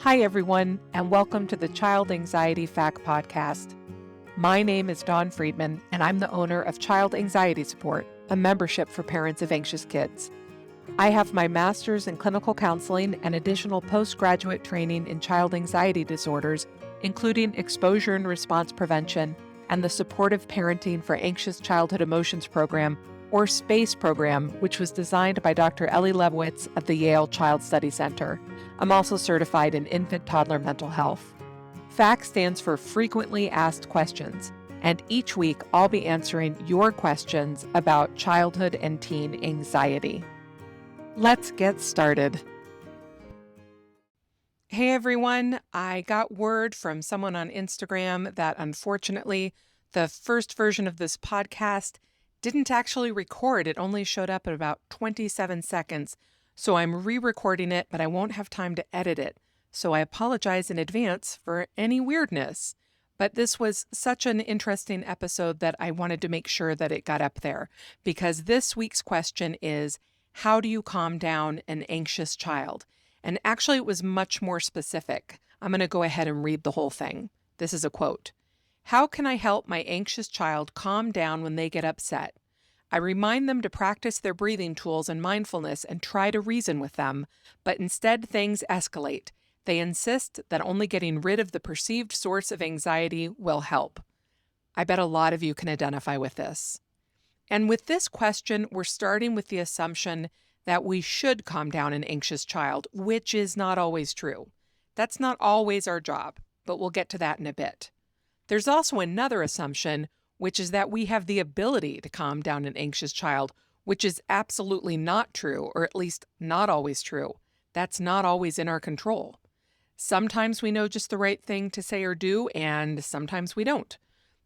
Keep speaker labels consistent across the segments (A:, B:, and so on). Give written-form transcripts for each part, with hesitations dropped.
A: Hi, everyone, and welcome to the Child Anxiety Fact Podcast. My name is Dawn Friedman, and I'm the owner of Child Anxiety Support, a membership for parents of anxious kids. I have my master's in clinical counseling and additional postgraduate training in child anxiety disorders, including exposure and response prevention and the Supportive Parenting for Anxious Childhood Emotions program, or SPACE program, which was designed by Dr. Ellie Lebowitz at the Yale Child Study Center. I'm also certified in infant-toddler mental health. FACT stands for Frequently Asked Questions, and each week I'll be answering your questions about childhood and teen anxiety. Let's get started. Hey everyone, I got word from someone on Instagram that unfortunately the first version of this podcast didn't actually record. It only showed up at about 27 seconds. So I'm re-recording it, but I won't have time to edit it. So I apologize in advance for any weirdness. But this was such an interesting episode that I wanted to make sure that it got up there. Because this week's question is, how do you calm down an anxious child? And actually, it was much more specific. I'm going to go ahead and read the whole thing. This is a quote. How can I help my anxious child calm down when they get upset? I remind them to practice their breathing tools and mindfulness and try to reason with them, but instead things escalate. They insist that only getting rid of the perceived source of anxiety will help. I bet a lot of you can identify with this. And with this question, we're starting with the assumption that we should calm down an anxious child, which is not always true. That's not always our job, but we'll get to that in a bit. There's also another assumption, which is that we have the ability to calm down an anxious child, which is absolutely not true, or at least not always true. That's not always in our control. Sometimes we know just the right thing to say or do, and sometimes we don't.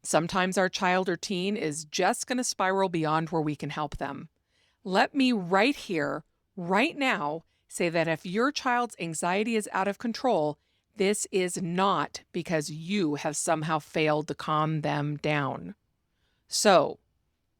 A: Sometimes our child or teen is just going to spiral beyond where we can help them. Let me right here, right now, say that if your child's anxiety is out of control, this is not because you have somehow failed to calm them down. So,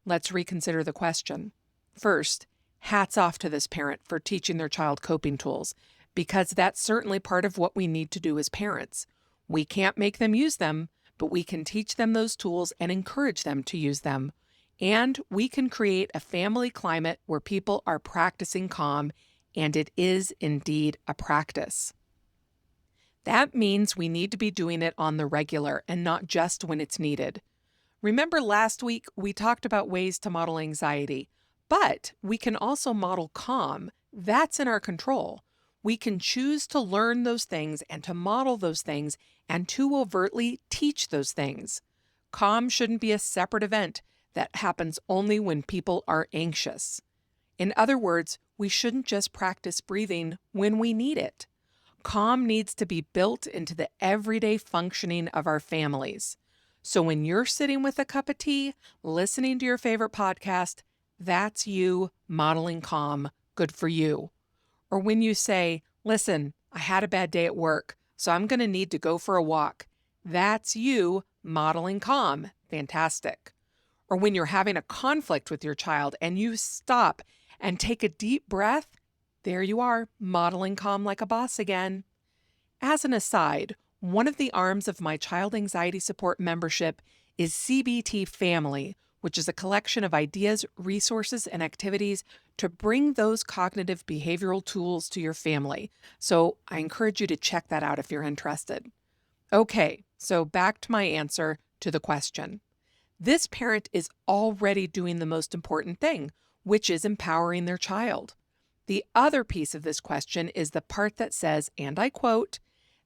A: let's reconsider the question. First, hats off to this parent for teaching their child coping tools, because that's certainly part of what we need to do as parents. We can't make them use them, but we can teach them those tools and encourage them to use them. And we can create a family climate where people are practicing calm, and it is indeed a practice. That means we need to be doing it on the regular and not just when it's needed. Remember last week we talked about ways to model anxiety, but we can also model calm. That's in our control. We can choose to learn those things and to model those things and to overtly teach those things. Calm shouldn't be a separate event that happens only when people are anxious. In other words, we shouldn't just practice breathing when we need it. Calm needs to be built into the everyday functioning of our families. So when you're sitting with a cup of tea, listening to your favorite podcast, that's you modeling calm. Good for you. Or when you say, listen, I had a bad day at work, so I'm going to need to go for a walk. That's you modeling calm. Fantastic. Or when you're having a conflict with your child and you stop and take a deep breath, there you are, modeling calm like a boss again. As an aside, one of the arms of my Child Anxiety Support membership is CBT Family, which is a collection of ideas, resources, and activities to bring those cognitive behavioral tools to your family. So I encourage you to check that out if you're interested. Okay, so back to my answer to the question. This parent is already doing the most important thing, which is empowering their child. The other piece of this question is the part that says, and I quote,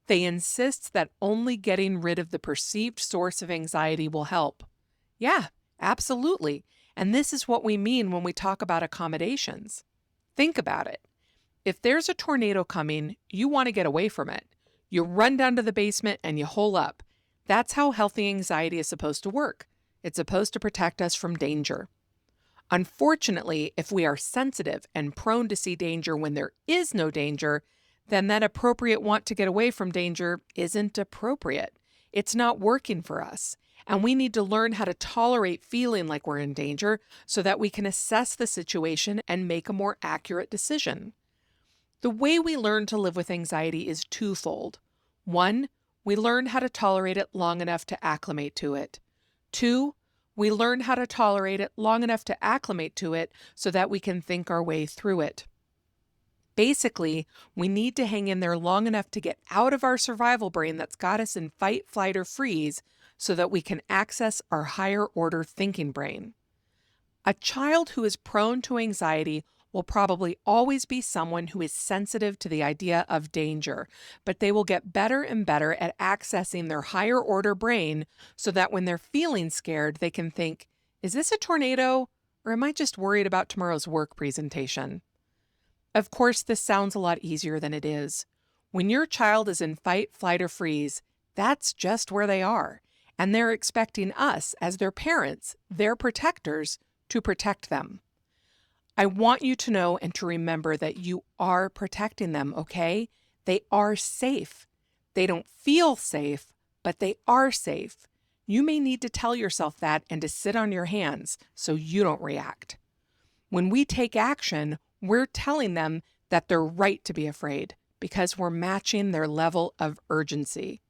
A: they insist that only getting rid of the perceived source of anxiety will help. Yeah, absolutely. And this is what we mean when we talk about accommodations. Think about it. If there's a tornado coming, you want to get away from it. You run down to the basement and you hole up. That's how healthy anxiety is supposed to work. It's supposed to protect us from danger. Unfortunately, if we are sensitive and prone to see danger when there is no danger, then that appropriate want to get away from danger isn't appropriate. It's not working for us. And we need to learn how to tolerate feeling like we're in danger so that we can assess the situation and make a more accurate decision. The way we learn to live with anxiety is twofold. One, we learn how to tolerate it long enough to acclimate to it. Two, we learn how to tolerate it long enough to acclimate to it so that we can think our way through it. Basically, we need to hang in there long enough to get out of our survival brain that's got us in fight, flight, or freeze so that we can access our higher order thinking brain. A child who is prone to anxiety will probably always be someone who is sensitive to the idea of danger, but they will get better and better at accessing their higher order brain so that when they're feeling scared, they can think, is this a tornado, or am I just worried about tomorrow's work presentation? Of course, this sounds a lot easier than it is. When your child is in fight, flight, or freeze, that's just where they are, and they're expecting us, as their parents, their protectors, to protect them. I want you to know and to remember that you are protecting them, okay? They are safe. They don't feel safe, but they are safe. You may need to tell yourself that and to sit on your hands so you don't react. When we take action, we're telling them that they're right to be afraid because we're matching their level of urgency.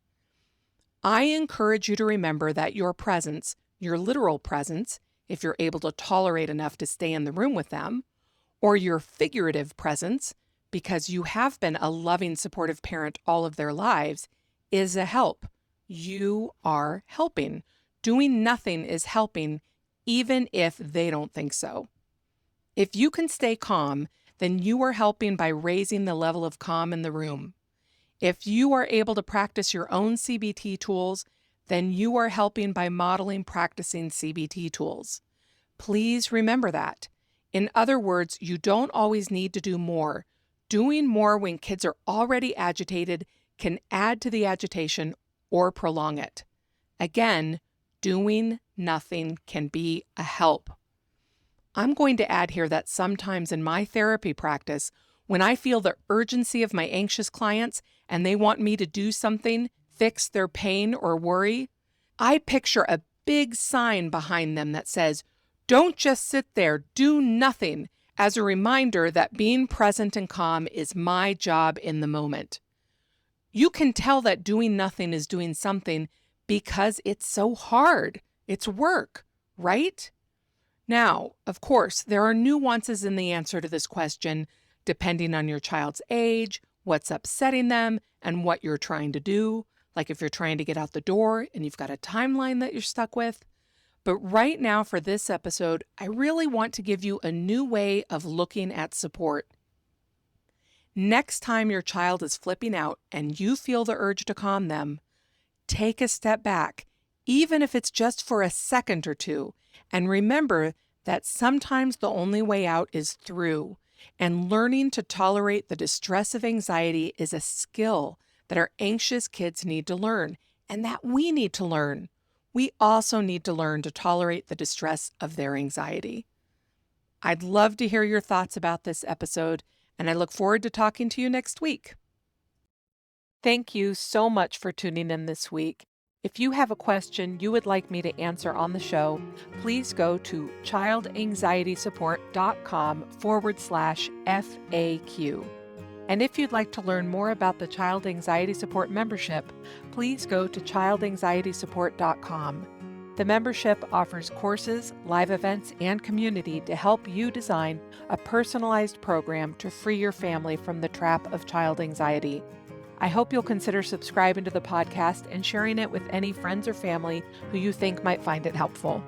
A: I encourage you to remember that your presence, your literal presence, if you're able to tolerate enough to stay in the room with them, or your figurative presence, because you have been a loving, supportive parent all of their lives, is a help. You are helping. Doing nothing is helping, even if they don't think so. If you can stay calm, then you are helping by raising the level of calm in the room. If you are able to practice your own CBT tools, then you are helping by modeling practicing CBT tools. Please remember that. In other words, you don't always need to do more. Doing more when kids are already agitated can add to the agitation or prolong it. Again, doing nothing can be a help. I'm going to add here that sometimes in my therapy practice, when I feel the urgency of my anxious clients and they want me to do something, fix their pain or worry, I picture a big sign behind them that says, "Don't just sit there, do nothing," as a reminder that being present and calm is my job in the moment. You can tell that doing nothing is doing something because it's so hard. It's work, right? Now, of course, there are nuances in the answer to this question, depending on your child's age, what's upsetting them, and what you're trying to do, like if you're trying to get out the door and you've got a timeline that you're stuck with. But right now for this episode, I really want to give you a new way of looking at support. Next time your child is flipping out and you feel the urge to calm them, take a step back, even if it's just for a second or two, and remember that sometimes the only way out is through, and learning to tolerate the distress of anxiety is a skill that our anxious kids need to learn, and that we need to learn. We also need to learn to tolerate the distress of their anxiety. I'd love to hear your thoughts about this episode, and I look forward to talking to you next week. Thank you so much for tuning in this week. If you have a question you would like me to answer on the show, please go to childanxietysupport.com/FAQ. And if you'd like to learn more about the Child Anxiety Support membership, please go to childanxietysupport.com. The membership offers courses, live events, and community to help you design a personalized program to free your family from the trap of child anxiety. I hope you'll consider subscribing to the podcast and sharing it with any friends or family who you think might find it helpful.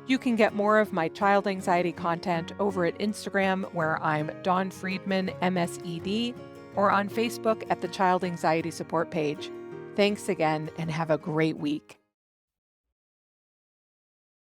A: You can get more of my child anxiety content over at Instagram, where I'm Dawn Friedman, MSED, or on Facebook at the Child Anxiety Support page. Thanks again, and have a great week.